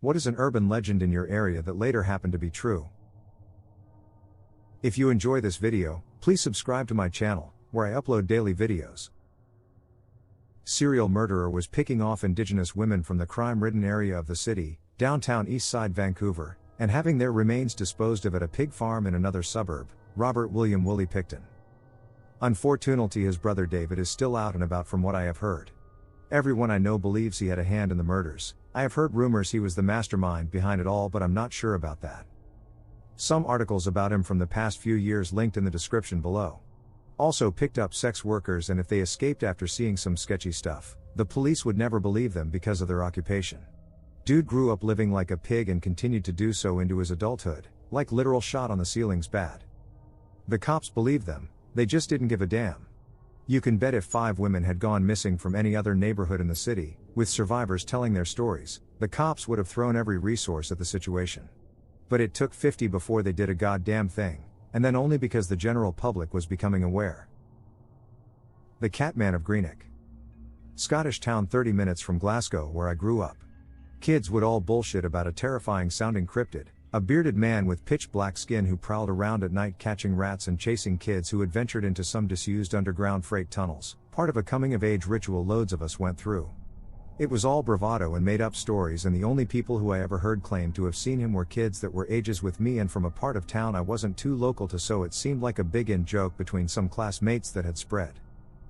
What is an urban legend in your area that later happened to be true? If you enjoy this video, please subscribe to my channel, where I upload daily videos. Serial murderer was picking off Indigenous women from the crime-ridden area of the city, downtown Eastside Vancouver, and having their remains disposed of at a pig farm in another suburb, Robert William Willie Pickton. Unfortunately, his brother David is still out and about from what I have heard. Everyone I know believes he had a hand in the murders. I have heard rumors he was the mastermind behind it all, but I'm not sure about that. Some articles about him from the past few years linked in the description below. Also picked up sex workers, and if they escaped after seeing some sketchy stuff, the police would never believe them because of their occupation. Dude grew up living like a pig and continued to do so into his adulthood, like literal shot on the ceilings bad. The cops believed them, they just didn't give a damn. You can bet if 5 women had gone missing from any other neighborhood in the city, with survivors telling their stories, the cops would have thrown every resource at the situation. But it took 50 before they did a goddamn thing, and then only because the general public was becoming aware. The Catman of Greenock. Scottish town 30 minutes from Glasgow, where I grew up. Kids would all bullshit about a terrifying sounding cryptid, a bearded man with pitch black skin who prowled around at night catching rats and chasing kids who had ventured into some disused underground freight tunnels, part of a coming-of-age ritual loads of us went through. It was all bravado and made-up stories, and the only people who I ever heard claim to have seen him were kids that were ages with me and from a part of town I wasn't too local to, so it seemed like a big in-joke between some classmates that had spread.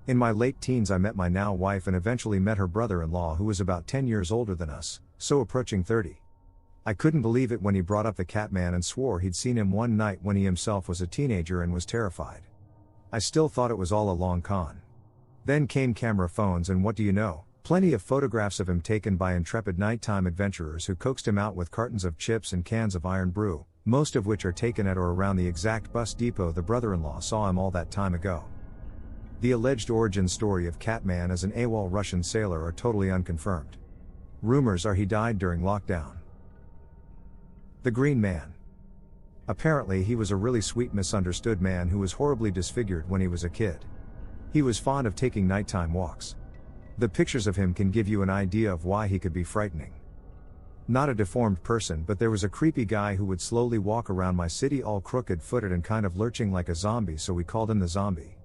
In my late teens I met my now wife and eventually met her brother-in-law, who was about 10 years older than us, so approaching 30. I couldn't believe it when he brought up the Catman and swore he'd seen him one night when he himself was a teenager and was terrified. I still thought it was all a long con. Then came camera phones, and what do you know? Plenty of photographs of him taken by intrepid nighttime adventurers who coaxed him out with cartons of chips and cans of iron brew, most of which are taken at or around the exact bus depot the brother-in-law saw him all that time ago. The alleged origin story of Catman as an AWOL Russian sailor are totally unconfirmed. Rumors are he died during lockdown. The Green Man. Apparently he was a really sweet misunderstood man who was horribly disfigured when he was a kid. He was fond of taking nighttime walks. The pictures of him can give you an idea of why he could be frightening. Not a deformed person, but there was a creepy guy who would slowly walk around my city all crooked-footed and kind of lurching like a zombie, so we called him the Zombie.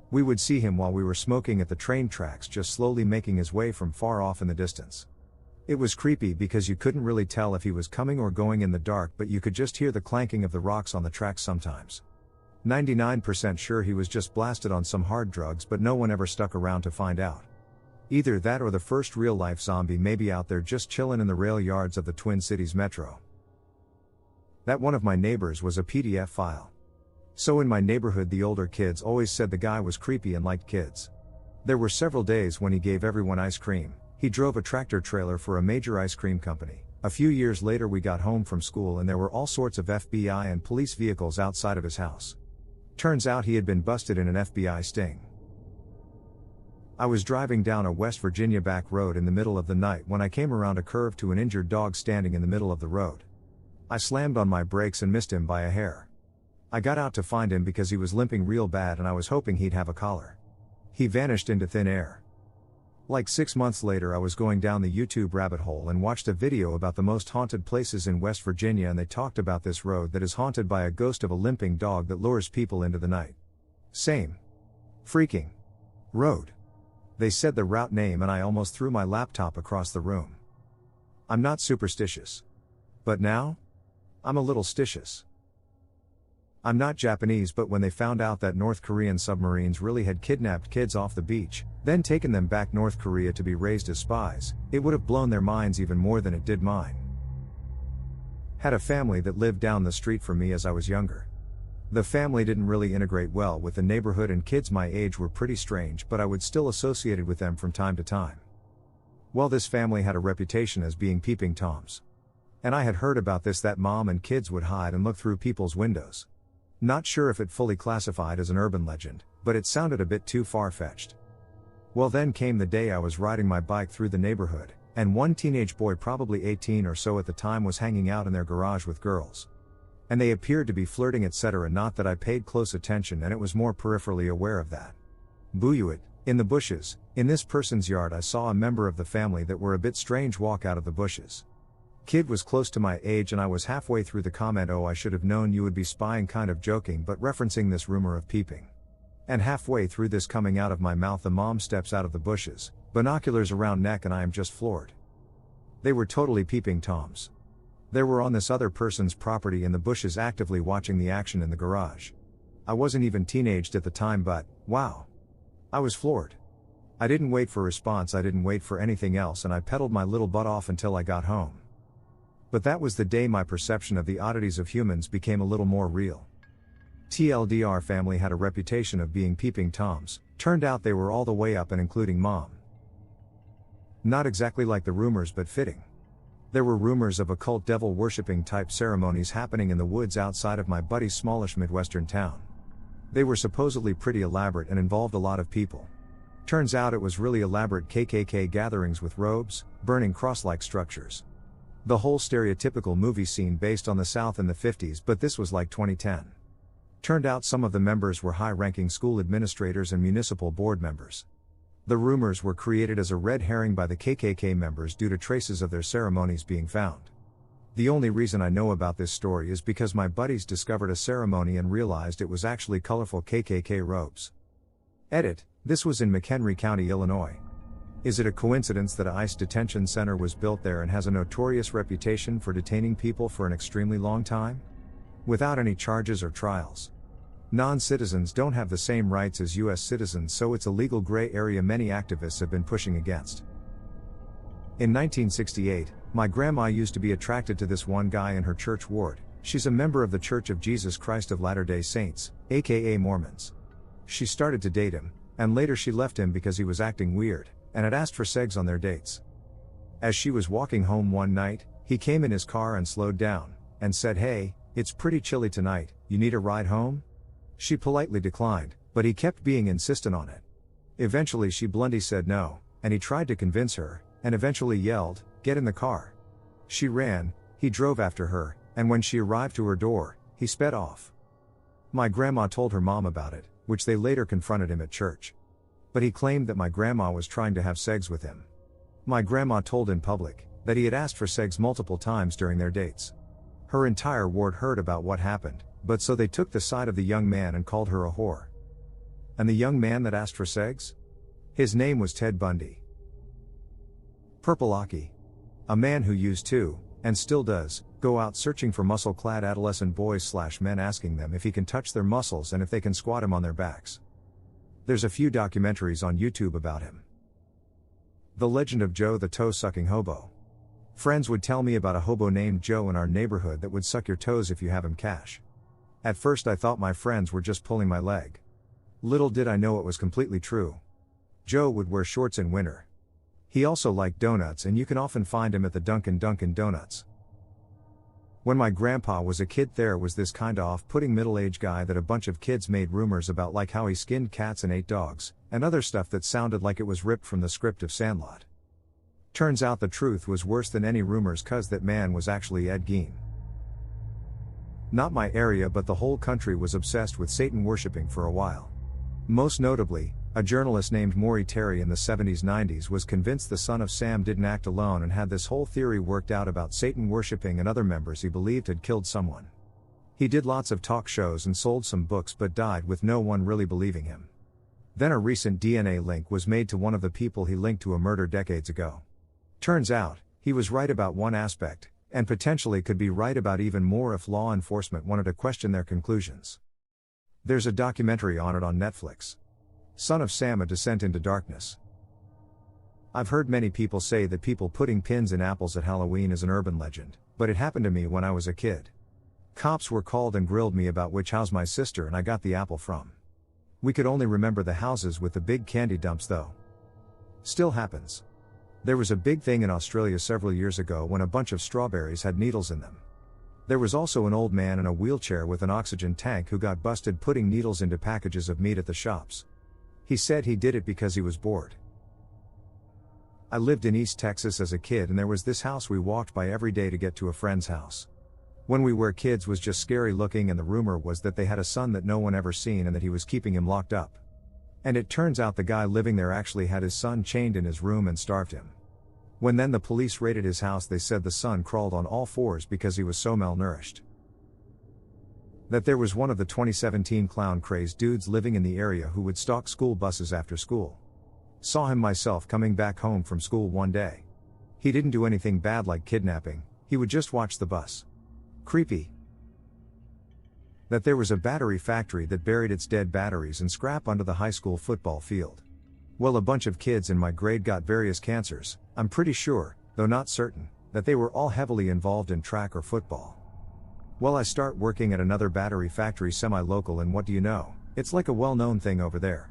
We would see him while we were smoking at the train tracks, just slowly making his way from far off in the distance. It was creepy because you couldn't really tell if he was coming or going in the dark, but you could just hear the clanking of the rocks on the tracks sometimes. 99% sure he was just blasted on some hard drugs, but no one ever stuck around to find out. Either that or the first real-life zombie may be out there just chillin' in the rail yards of the Twin Cities Metro. That one of my neighbors was a PDF file. So in my neighborhood the older kids always said the guy was creepy and liked kids. There were several days when he gave everyone ice cream. He drove a tractor trailer for a major ice cream company. A few years later we got home from school and there were all sorts of FBI and police vehicles outside of his house. Turns out he had been busted in an FBI sting. I was driving down a West Virginia back road in the middle of the night when I came around a curve to an injured dog standing in the middle of the road. I slammed on my brakes and missed him by a hair. I got out to find him because he was limping real bad and I was hoping he'd have a collar. He vanished into thin air. Like 6 months later I was going down the YouTube rabbit hole and watched a video about the most haunted places in West Virginia, and they talked about this road that is haunted by a ghost of a limping dog that lures people into the night. Same freaking road. They said the route name and I almost threw my laptop across the room. I'm not superstitious. But now? I'm a little stitious. I'm not Japanese, but when they found out that North Korean submarines really had kidnapped kids off the beach, then taken them back North Korea to be raised as spies, it would have blown their minds even more than it did mine. Had a family that lived down the street from me as I was younger. The family didn't really integrate well with the neighborhood and kids my age were pretty strange, but I would still associate with them from time to time. Well, this family had a reputation as being peeping Toms. And I had heard about this, that mom and kids would hide and look through people's windows. Not sure if it fully classified as an urban legend, but it sounded a bit too far-fetched. Well, then came the day I was riding my bike through the neighborhood, and one teenage boy, probably 18 or so at the time, was hanging out in their garage with girls. And they appeared to be flirting, etc. Not that I paid close attention, and it was more peripherally aware of that. Booyuit, in the bushes, in this person's yard I saw a member of the family that were a bit strange walk out of the bushes. Kid was close to my age and I was halfway through the comment, "Oh, I should have known you would be spying," kind of joking but referencing this rumor of peeping. And halfway through this coming out of my mouth, the mom steps out of the bushes, binoculars around neck, and I am just floored. They were totally peeping Toms. They were on this other person's property in the bushes actively watching the action in the garage. I wasn't even teenaged at the time, but, wow. I was floored. I didn't wait for a response, I didn't wait for anything else, and I pedaled my little butt off until I got home. But that was the day my perception of the oddities of humans became a little more real. TLDR family had a reputation of being peeping Toms, turned out they were all the way up and including mom. Not exactly like the rumors, but fitting. There were rumors of occult devil worshipping type ceremonies happening in the woods outside of my buddy's smallish Midwestern town. They were supposedly pretty elaborate and involved a lot of people. Turns out it was really elaborate KKK gatherings with robes, burning cross-like structures. The whole stereotypical movie scene based on the South in the 50s, but this was like 2010. Turned out some of the members were high-ranking school administrators and municipal board members. The rumors were created as a red herring by the KKK members due to traces of their ceremonies being found. The only reason I know about this story is because my buddies discovered a ceremony and realized it was actually colorful KKK robes. Edit, this was in McHenry County, Illinois. Is it a coincidence that an ICE detention center was built there and has a notorious reputation for detaining people for an extremely long time? Without any charges or trials. Non-citizens don't have the same rights as US citizens, so it's a legal gray area many activists have been pushing against. In 1968, my grandma used to be attracted to this one guy in her church ward. She's a member of the Church of Jesus Christ of Latter-day Saints, aka Mormons. She started to date him, and later she left him because he was acting weird, and had asked for segs on their dates. As she was walking home one night, he came in his car and slowed down, and said, "Hey, it's pretty chilly tonight, you need a ride home?" She politely declined, but he kept being insistent on it. Eventually she bluntly said no, and he tried to convince her, and eventually yelled, "Get in the car." She ran, he drove after her, and when she arrived to her door, he sped off. My grandma told her mom about it, which they later confronted him at church. But he claimed that my grandma was trying to have segs with him. My grandma told in public that he had asked for segs multiple times during their dates. Her entire ward heard about what happened, but so they took the side of the young man and called her a whore. And the young man that asked for segs? His name was Ted Bundy. Purple Aki. A man who used to, and still does, go out searching for muscle-clad adolescent boys/men, asking them if he can touch their muscles and if they can squat him on their backs. There's a few documentaries on YouTube about him. The legend of Joe the toe-sucking hobo. Friends would tell me about a hobo named Joe in our neighborhood that would suck your toes if you have him cash. At first I thought my friends were just pulling my leg. Little did I know it was completely true. Joe would wear shorts in winter. He also liked donuts, and you can often find him at the Dunkin' Donuts. When my grandpa was a kid, there was this kinda off-putting middle-aged guy that a bunch of kids made rumors about, like how he skinned cats and ate dogs, and other stuff that sounded like it was ripped from the script of Sandlot. Turns out the truth was worse than any rumors, 'cause that man was actually Ed Gein. Not my area, but the whole country was obsessed with Satan worshipping for a while. Most notably, a journalist named Maury Terry in the 70s-90s was convinced the son of Sam didn't act alone and had this whole theory worked out about Satan worshipping and other members he believed had killed someone. He did lots of talk shows and sold some books, but died with no one really believing him. Then a recent DNA link was made to one of the people he linked to a murder decades ago. Turns out, he was right about one aspect, and potentially could be right about even more if law enforcement wanted to question their conclusions. There's a documentary on it on Netflix. Son of Sam: A Descent into Darkness. I've heard many people say that people putting pins in apples at Halloween is an urban legend, but it happened to me when I was a kid. Cops were called and grilled me about which house my sister and I got the apple from. We could only remember the houses with the big candy dumps though. Still happens. There was a big thing in Australia several years ago when a bunch of strawberries had needles in them. There was also an old man in a wheelchair with an oxygen tank who got busted putting needles into packages of meat at the shops. He said he did it because he was bored. I lived in East Texas as a kid, and there was this house we walked by every day to get to a friend's house. When we were kids was just scary looking, and the rumor was that they had a son that no one ever seen and that he was keeping him locked up. And it turns out the guy living there actually had his son chained in his room and starved him. When then the police raided his house, they said the son crawled on all fours because he was so malnourished. That there was one of the 2017 clown-crazed dudes living in the area who would stalk school buses after school. Saw him myself coming back home from school one day. He didn't do anything bad like kidnapping, he would just watch the bus. Creepy. That there was a battery factory that buried its dead batteries and scrap under the high school football field. Well, a bunch of kids in my grade got various cancers. I'm pretty sure, though not certain, that they were all heavily involved in track or football. Well, I start working at another battery factory semi-local, and what do you know, it's like a well-known thing over there.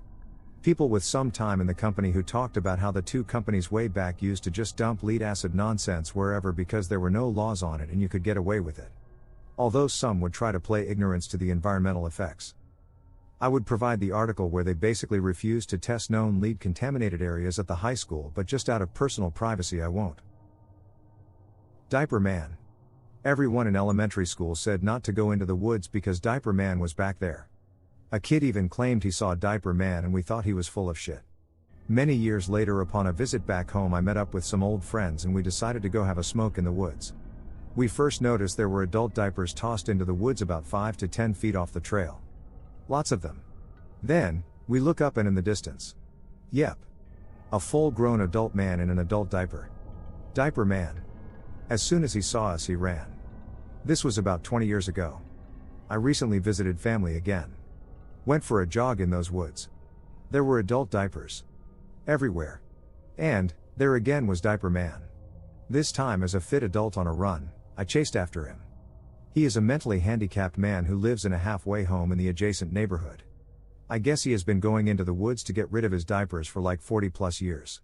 People with some time in the company who talked about how the two companies way back used to just dump lead acid nonsense wherever because there were no laws on it and you could get away with it. Although some would try to play ignorance to the environmental effects. I would provide the article where they basically refused to test known lead contaminated areas at the high school, but just out of personal privacy I won't. Diaper Man. Everyone in elementary school said not to go into the woods because Diaper Man was back there. A kid even claimed he saw Diaper Man and we thought he was full of shit. Many years later, upon a visit back home, I met up with some old friends and we decided to go have a smoke in the woods. We first noticed there were adult diapers tossed into the woods about 5 to 10 feet off the trail. Lots of them. Then, we look up and in the distance. Yep. A full-grown adult man in an adult diaper. Diaper Man. As soon as he saw us, he ran. This was about 20 years ago. I recently visited family again. Went for a jog in those woods. There were adult diapers. Everywhere. And, there again was Diaper Man. This time as a fit adult on a run, I chased after him. He is a mentally handicapped man who lives in a halfway home in the adjacent neighborhood. I guess he has been going into the woods to get rid of his diapers for like 40 plus years.